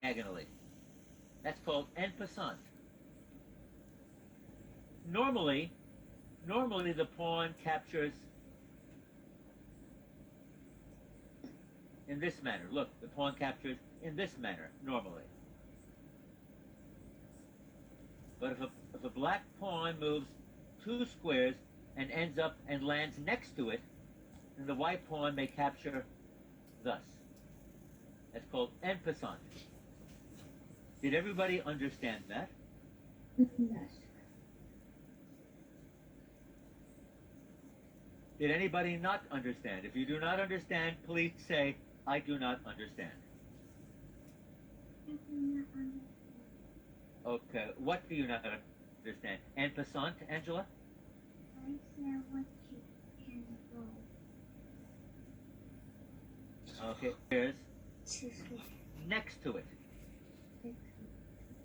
diagonally. That's called en passant. Normally the pawn captures in this manner. Look, the pawn captures in this manner, normally. But if a black pawn moves 2 squares and ends up and lands next to it, then the white pawn may capture thus. That's called en passant. Did everybody understand that? Yes. Did anybody not understand? If you do not understand, please say, I do not understand. I do not understand. Okay, what do you not understand? En passant, Angela? I said what you can go. Okay, here's 2 squares. next to it.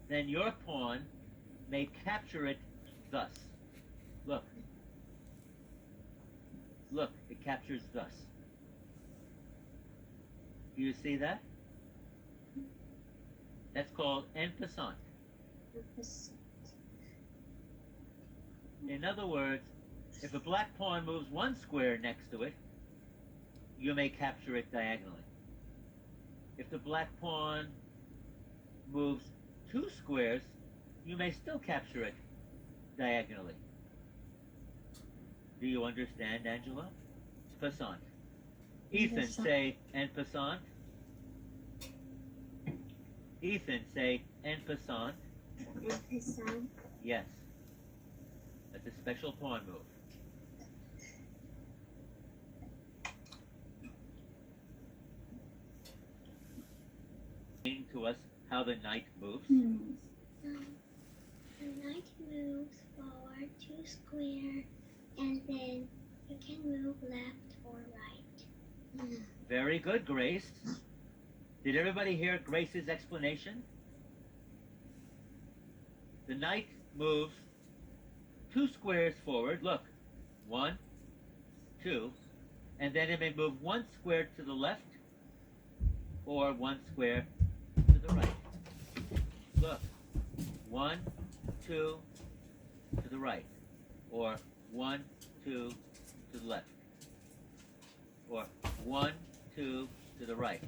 Then your pawn may capture it thus. Look. Look, it captures thus. Do you see that? That's called en passant. In other words, if a black pawn moves 1 square next to it, you may capture it diagonally. If the black pawn moves 2 squares, you may still capture it diagonally. Do you understand, Angela? Passant. Ethan, say en passant. Ethan, say en passant. En passant. Yes. That's a special pawn move. Explain to us how the knight moves. The knight moves forward 2 square, and then you can move left or right. Very good, Grace. Did everybody hear Grace's explanation? The knight moves 2 squares forward. Look, 1, 2, and then it may move 1 square to the left or 1 square to the right. Look, 1, 2 to the right, or 1, 2 to the left, or 1, 2 to the right,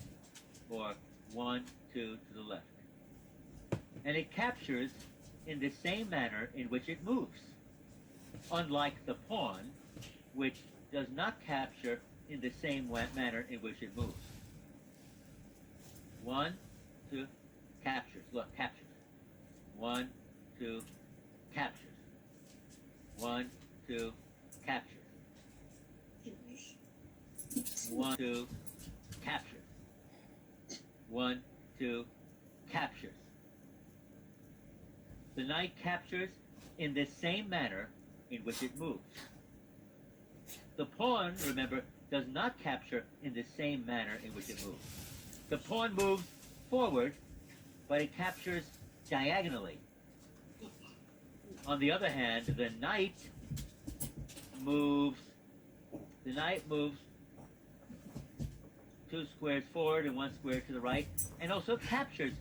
or 1, 2 to the left. And it captures in the same manner in which it moves, unlike the pawn, which does not capture in the same manner in which it moves. 1, 2, captures. Look, captures. 1, 2, captures. 1, 2, captures. 1, 2, captures. 1, 2, captures. The knight captures in the same manner in which it moves. The pawn, remember, does not capture in the same manner in which it moves. The pawn moves forward, but it captures diagonally. On the other hand, the knight moves 2 squares forward and 1 square to the right, and also captures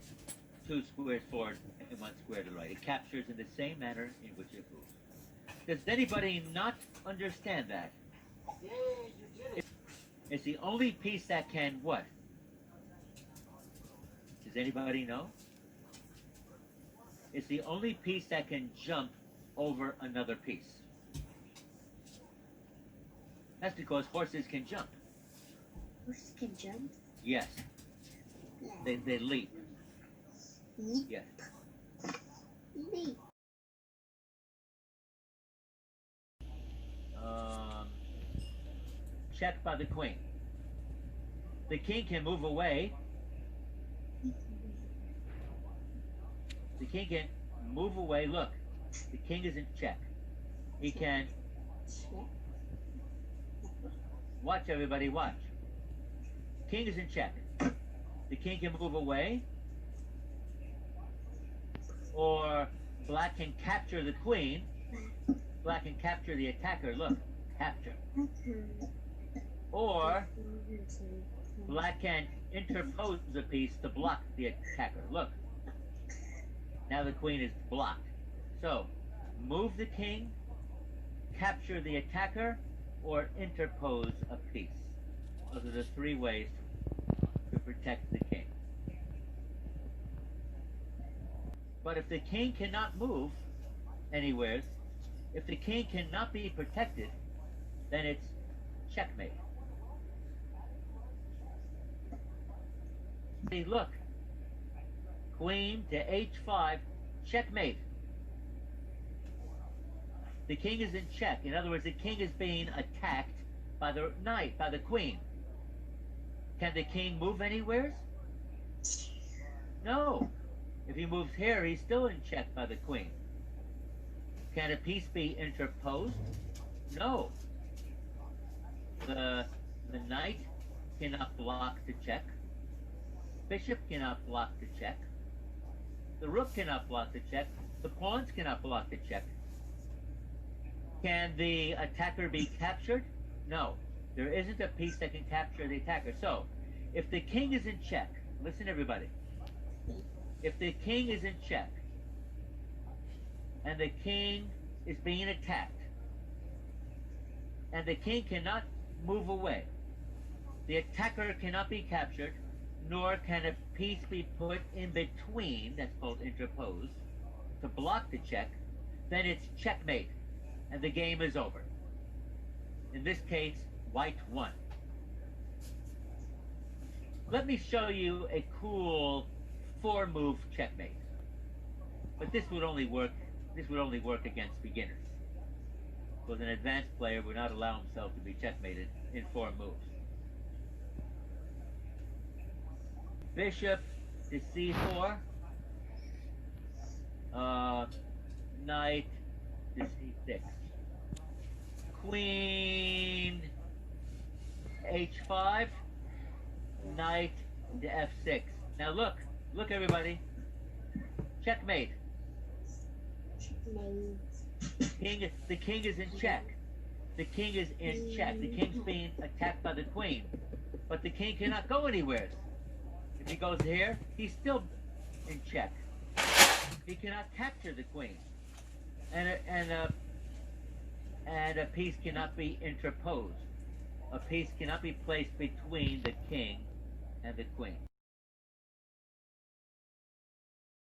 2 squares forward and 1 square to the right. It captures in the same manner in which it moves. Does anybody not understand that? Yeah, you did it. It's the only piece that can what? Does anybody know? It's the only piece that can jump over another piece. That's because horses can jump. Horses can jump? Yes. They leap. Leap? Yes. Leap. Check by the queen. The king can move away. The king can move away. Look, the king is in check. He can... Watch, everybody, watch. King is in check. The king can move away. Or black can capture the queen. Black can capture the attacker. Look, capture. Or Black can interpose a piece to block the attacker. Look, now the queen is blocked. So, move the king, capture the attacker, or interpose a piece. Those are the three ways to protect the king. But if the king cannot move anywhere, if the king cannot be protected, then it's checkmate. See, look, queen to h5, checkmate. The king is in check. In other words, the king is being attacked by the knight, by the queen. Can the king move anywhere? No. If he moves here, he's still in check by the queen. Can a piece be interposed? No. The knight cannot block the check. Bishop cannot block the check. The rook cannot block the check. The pawns cannot block the check. Can the attacker be captured? No. There isn't a piece that can capture the attacker. So, if the king is in check, listen everybody. If the king is in check, and the king is being attacked, and the king cannot move away, the attacker cannot be captured, nor can a piece be put in between, that's called interpose, to block the check, then it's checkmate, and the game is over. In this case, white won. Let me show you a cool 4-move checkmate. But this would only work against beginners. Because an advanced player would not allow himself to be checkmated in 4 moves. Bishop to c4. Knight to c6. Queen h5. Knight to f6. Now look everybody. Checkmate. The king is in check. The king is in check. The king's being attacked by the queen. But the king cannot go anywhere. If he goes here, he's still in check. He cannot capture the queen. And a piece cannot be interposed. A piece cannot be placed between the king and the queen.